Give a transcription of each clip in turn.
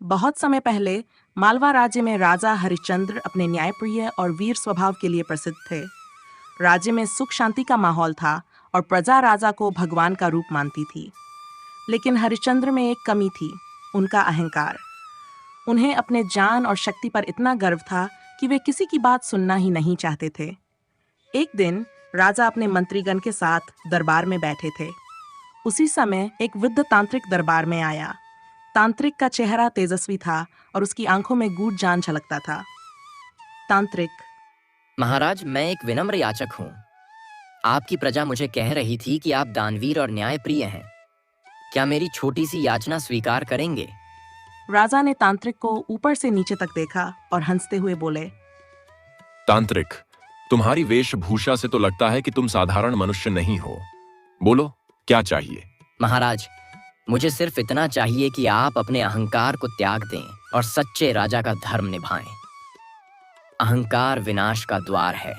बहुत समय पहले मालवा राज्य में राजा हरिश्चंद्र अपने न्यायप्रिय और वीर स्वभाव के लिए प्रसिद्ध थे। राज्य में सुख शांति का माहौल था और प्रजा राजा को भगवान का रूप मानती थी। लेकिन हरिश्चंद्र में एक कमी थी, उनका अहंकार। उन्हें अपने जान और शक्ति पर इतना गर्व था कि वे किसी की बात सुनना ही नहीं चाहते थे। एक दिन राजा अपने मंत्रीगण के साथ दरबार में बैठे थे। उसी समय एक वृद्ध तांत्रिक दरबार में आया। तांत्रिक का चेहरा तेजस्वी था और उसकी आंखों में गूढ़ जान झलकता था। तांत्रिक: महाराज, मैं एक विनम्र याचक हूँ। आपकी प्रजा मुझे कह रही थी कि आप दानवीर और न्यायप्रिय हैं। क्या मेरी छोटी सी याचना स्वीकार करेंगे? राजा ने तांत्रिक को ऊपर से नीचे तक देखा और हंसते हुए बोले, तांत्रिक, तुम्हारी वेशभूषा से तो लगता है कि तुम साधारण मनुष्य नहीं हो। बोलो, क्या चाहिए? महाराज, मुझे सिर्फ इतना चाहिए कि आप अपने अहंकार को त्याग दें और सच्चे राजा का धर्म निभाएं। अहंकार विनाश का द्वार है।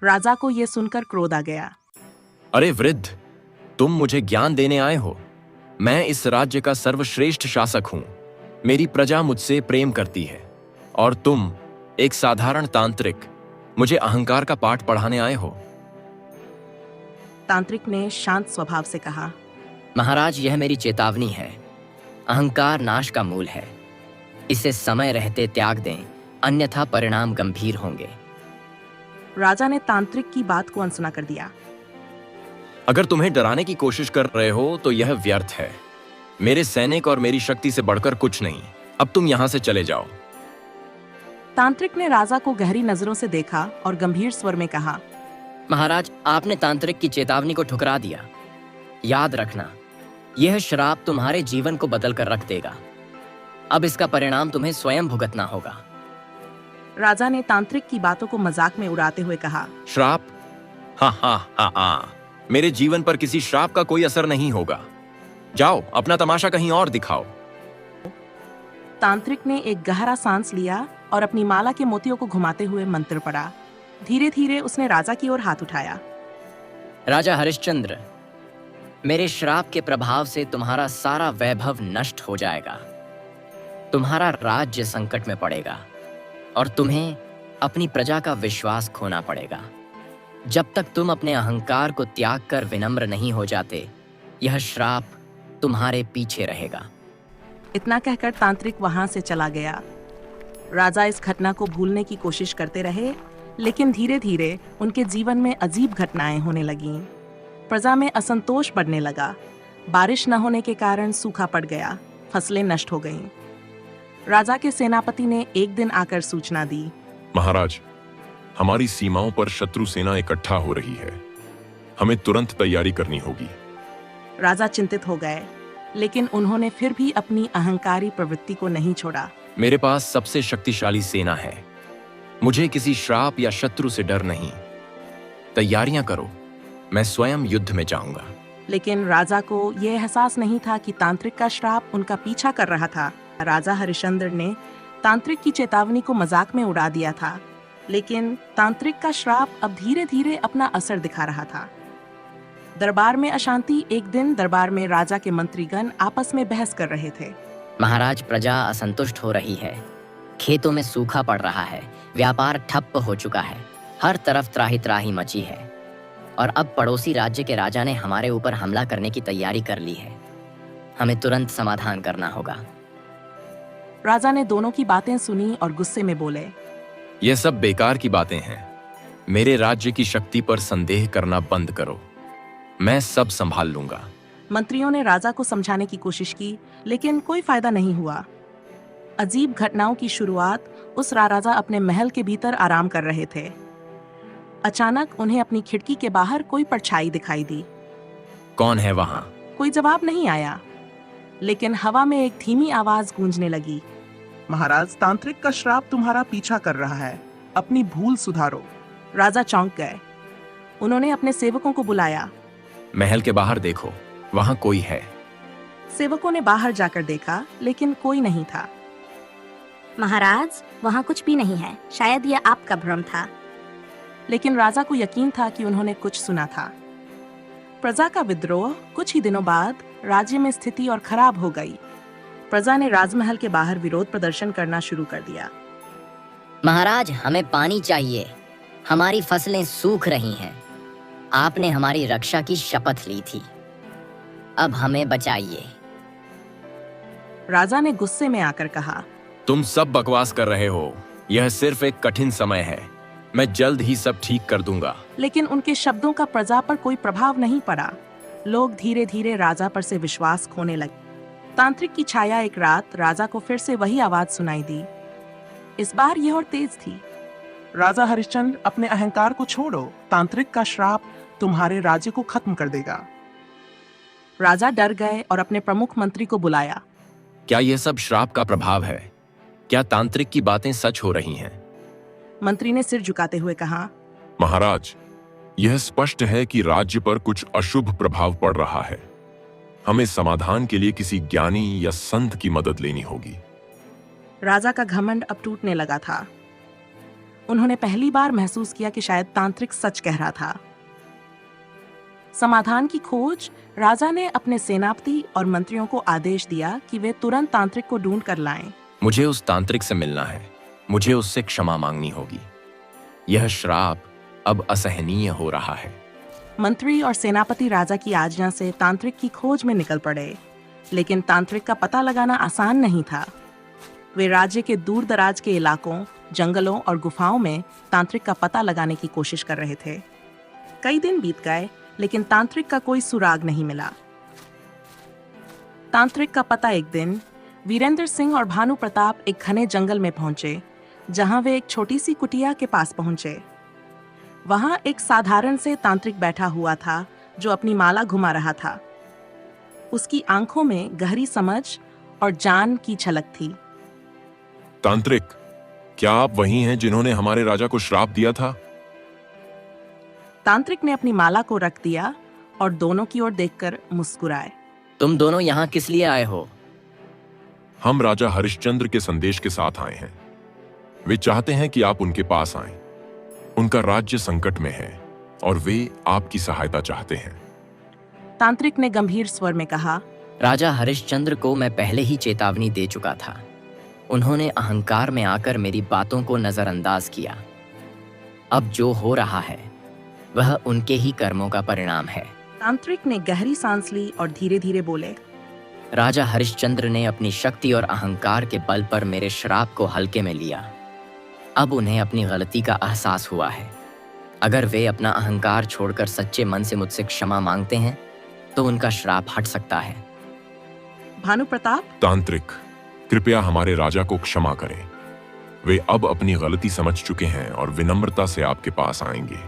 राजा को यह सुनकर क्रोध आ गया। अरे वृद्ध, तुम मुझे ज्ञान देने आए हो? मैं इस राज्य का सर्वश्रेष्ठ शासक हूं। मेरी प्रजा मुझसे प्रेम करती है और तुम, एक साधारण तांत्रिक, मुझे अहंकार का पाठ पढ़ाने आए हो। तांत्रिक ने शांत स्वभाव से कहा, महाराज, यह मेरी चेतावनी है। अहंकार नाश का मूल है। इसे समय रहते त्याग दें, अन्यथा परिणाम गंभीर होंगे। राजा ने तांत्रिक की बात को अनसुना कर दिया। अगर तुम्हें डराने की कोशिश कर रहे हो तो यह व्यर्थ है। मेरे सैनिक और मेरी शक्ति से बढ़कर कुछ नहीं। अब तुम यहां से चले जाओ। तांत्रिक ने राजा को गहरी नजरों से देखा और गंभीर स्वर में कहा, महाराज, आपने तांत्रिक की चेतावनी को ठुकरा दिया। याद रखना, यह श्राप तुम्हारे जीवन को बदल कर रख देगा। अब इसका परिणाम तुम्हें स्वयं भुगतना होगा। राजा ने तांत्रिक की बातों को मजाक में उड़ाते हुए कहा, श्राप? हाँ हाँ हाँ हाँ, मेरे जीवन पर किसी श्राप का कोई असर नहीं होगा। जाओ, अपना तमाशा कहीं और दिखाओ। तांत्रिक ने एक गहरा सांस लिया और अपनी माला के मोतियों को घुमाते हुए मंत्र पढ़ा। धीरे धीरे उसने राजा की ओर हाथ उठाया। राजा हरिश्चंद्र, मेरे श्राप के प्रभाव से तुम्हारा सारा वैभव नष्ट हो जाएगा। तुम्हारा राज्य संकट में पड़ेगा और तुम्हें अपनी प्रजा का विश्वास खोना पड़ेगा। जब तक तुम अपने अहंकार को त्याग कर विनम्र नहीं हो जाते, यह श्राप तुम्हारे पीछे रहेगा। इतना कहकर तांत्रिक वहां से चला गया। राजा इस घटना को भूलने की कोशिश करते रहे, लेकिन धीरे धीरे उनके जीवन में अजीब घटनाएं होने लगीं। प्रजा में असंतोष बढ़ने लगा। बारिश न होने के कारण सूखा पड़ गया, फसलें नष्ट हो गईं। राजा के सेनापति ने एक दिन आकर सूचना दी, महाराज, हमारी सीमाओं पर शत्रु सेना इकट्ठा हो रही है। हमें तुरंत तैयारी करनी होगी। राजा चिंतित हो गए, लेकिन उन्होंने फिर भी अपनी अहंकारी प्रवृत्ति को नहीं छोड़ा। मेरे पास सबसे शक्तिशाली सेना है। मुझे किसी श्राप या शत्रु से डर नहीं। तैयारियां करो, मैं स्वयं युद्ध में जाऊंगा। लेकिन राजा को यह एहसास नहीं था कि तांत्रिक का श्राप उनका पीछा कर रहा था। राजा हरिश्चंद्र ने तांत्रिक की चेतावनी को मजाक में उड़ा दिया था, लेकिन तांत्रिक का श्राप अब धीरे धीरे अपना असर दिखा रहा था। दरबार में अशांति। एक दिन दरबार में राजा के मंत्रीगण आपस में बहस कर रहे थे। महाराज, प्रजा असंतुष्ट हो रही है। खेतों में सूखा पड़ रहा है, व्यापार ठप्प हो चुका है, हर तरफ त्राही त्राही मची है और अब पड़ोसी राज्य के राजा ने हमारे ऊपर हमला करने की तैयारी कर ली है। हमें तुरंत समाधान करना होगा। राजा ने दोनों की बातें सुनी और गुस्से में बोले, यह सब बेकार की बातें हैं। मेरे राज्य की शक्ति पर संदेह करना बंद करो। मैं सब संभाल लूंगा। मंत्रियों ने राजा को समझाने की कोशिश की, लेकिन कोई फायदा नहीं हुआ। अजीब घटनाओं की शुरुआत उस राजा अपने महल के भीतर आराम कर रहे थे। अचानक उन्हें अपनी खिड़की के बाहर कोई परछाई दिखाई दी। कौन है वहां? कोई जवाब नहीं आया, लेकिन हवा में एक धीमी आवाज गूंजने लगी, महाराज, तांत्रिक का श्राप तुम्हारा पीछा कर रहा है। अपनी भूल सुधारो। राजा चौंक गए। उन्होंने अपने सेवकों को बुलाया। महल के बाहर देखो, वहां कोई है। सेवकों ने बाहर जाकर देखा, लेकिन कोई नहीं था। महाराज, वहाँ कुछ भी नहीं है। शायद यह आपका भ्रम था। लेकिन राजा को यकीन था कि उन्होंने कुछ सुना था। प्रजा का विद्रोह। कुछ ही दिनों बाद राज्य में स्थिति और खराब हो गई। प्रजा ने राजमहल के बाहर विरोध प्रदर्शन करना शुरू कर दिया। महाराज, हमें पानी चाहिए। हमारी फसलें सूख रही हैं। आपने हमारी रक्षा की शपथ ली थी, अब हमें बचाइए। राजा ने गुस्से में आकर कहा, तुम सब बकवास कर रहे हो। यह सिर्फ एक कठिन समय है। मैं जल्द ही सब ठीक कर दूंगा। लेकिन उनके शब्दों का प्रजा पर कोई प्रभाव नहीं पड़ा। लोग धीरे धीरे राजा पर से विश्वास खोने लगे। तांत्रिक की छाया एक रात राजा को फिर से वही आवाज सुनाई दी। इस बार यह और तेज थी। राजा हरिश्चंद्र, अपने अहंकार को छोड़ो। तांत्रिक का श्राप तुम्हारे राज्य को खत्म कर देगा। राजा डर गए और अपने प्रमुख मंत्री को बुलाया। क्या यह सब श्राप का प्रभाव है? क्या तांत्रिक की बातें सच हो रही हैं? मंत्री ने सिर झुकाते हुए कहा, महाराज, यह स्पष्ट है कि राज्य पर कुछ अशुभ प्रभाव पड़ रहा है। हमें समाधान के लिए किसी ज्ञानी या संत की मदद लेनी होगी। राजा का घमंड अब टूटने लगा था। उन्होंने पहली बार महसूस किया कि शायद तांत्रिक सच कह रहा था। समाधान की खोज राजा ने अपने सेनापति और मंत्रियों को आदेश दिया कि वे तुरंत तांत्रिक को ढूंढ कर लाएं। मुझे उस तांत्रिक से मिलना है। मुझे उससे क्षमा मांगनी होगी। यह श्राप अब असहनीय हो रहा है। मंत्री और सेनापति राजा की आज्ञा से तांत्रिक की खोज में निकल पड़े, लेकिन तांत्रिक का पता लगाना आसान नहीं था। वे राज्य के दूर दराज के इलाकों, जंगलों और गुफाओं में तांत्रिक का पता लगाने की कोशिश कर रहे थे। कई दिन बीत गए, लेकिन तांत्रिक का कोई सुराग नहीं मिला। तांत्रिक का पता एक दिन वीरेंद्र सिंह और भानु प्रताप एक घने जंगल में पहुंचे, जहां वे एक छोटी सी कुटिया के पास पहुंचे। वहां एक साधारण से तांत्रिक बैठा हुआ था जो अपनी माला घुमा रहा था। उसकी आंखों में गहरी समझ और जान की झलक थी। तांत्रिक, क्या आप वही हैं जिन्होंने हमारे राजा को श्राप दिया था? तांत्रिक ने अपनी माला को रख दिया और दोनों की ओर देखकर मुस्कुराए। तुम दोनों यहाँ किस लिए आए हो? हम राजा हरिश्चंद्र के संदेश के साथ आए हैं। वे चाहते हैं कि आप उनके पास आएं। उनका राज्य संकट में है और वे आपकी सहायता चाहते हैं। तांत्रिक ने गंभीर स्वर में कहा, राजा हरिश्चंद्र को मैं पहले ही चेतावनी दे चुका था। उन्होंने अहंकार में आकर मेरी बातों को नजरअंदाज किया। अब जो हो रहा है वह उनके ही कर्मों का परिणाम है। तांत्रिक ने गहरी सांस ली और धीरे धीरे बोले, राजा हरिश्चंद्र ने अपनी शक्ति और अहंकार के बल पर मेरे श्राप को हल्के में लिया। अब उन्हें अपनी गलती का एहसास हुआ है। अगर वे अपना अहंकार छोड़कर सच्चे मन से मुझसे क्षमा मांगते हैं तो उनका श्राप हट सकता है। भानु प्रताप, तांत्रिक, कृपया हमारे राजा को क्षमा करें। वे अब अपनी गलती समझ चुके हैं और विनम्रता से आपके पास आएंगे।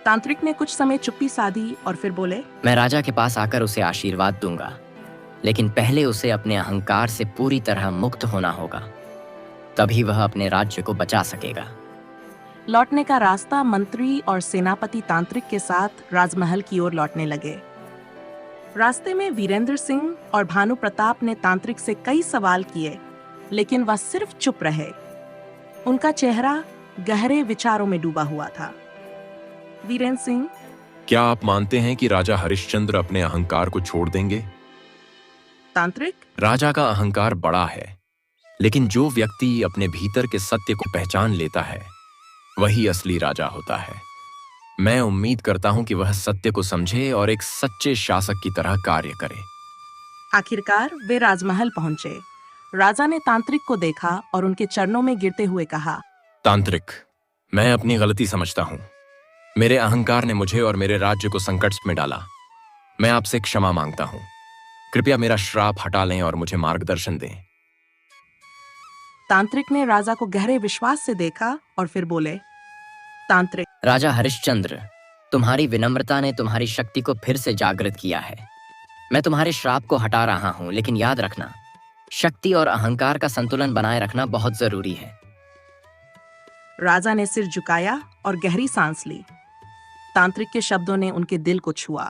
तांत्रिक ने कुछ समय चुप्पी साधी और फिर बोले, मैं राजा के पास आकर उसे आशीर्वाद दूंगा, लेकिन पहले उसे अपने अहंकार से पूरी तरह मुक्त होना होगा। तभी वह अपने राज्य को बचा सकेगा। लौटने का रास्ता मंत्री और सेनापति तांत्रिक के साथ राजमहल की ओर लौटने लगे। रास्ते में वीरेंद्र सिंह और भानु प्रताप ने तांत्रिक से कई सवाल किए, लेकिन वह सिर्फ चुप रहे। उनका चेहरा गहरे विचारों में डूबा हुआ था। वीरेंद्र सिंह, क्या आप मानते हैं कि राजा हरिश्चंद्र अपने अहंकार को छोड़ देंगे? तांत्रिक, राजा का अहंकार बड़ा है, लेकिन जो व्यक्ति अपने भीतर के सत्य को पहचान लेता है वही असली राजा होता है। मैं उम्मीद करता हूं कि वह सत्य को समझे और एक सच्चे शासक की तरह कार्य करे। आखिरकार वे राजमहल पहुंचे। राजा ने तांत्रिक को देखा और उनके चरणों में गिरते हुए कहा, तांत्रिक, मैं अपनी गलती समझता हूं। मेरे अहंकार ने मुझे और मेरे राज्य को संकट में डाला। मैं आपसे क्षमा मांगता हूं। कृपया मेरा श्राप हटा लें और मुझे मार्गदर्शन दें। तांत्रिक ने राजा को गहरे विश्वास से देखा और फिर बोले, तांत्रिक, राजा हरिश्चंद्र, तुम्हारी विनम्रता ने तुम्हारी शक्ति को फिर से जागृत किया है। मैं तुम्हारे श्राप को हटा रहा हूं, लेकिन याद रखना, शक्ति और अहंकार का संतुलन बनाए रखना बहुत जरूरी है। राजा ने सिर झुकाया और गहरी सांस ली। तांत्रिक के शब्दों ने उनके दिल को छुआ।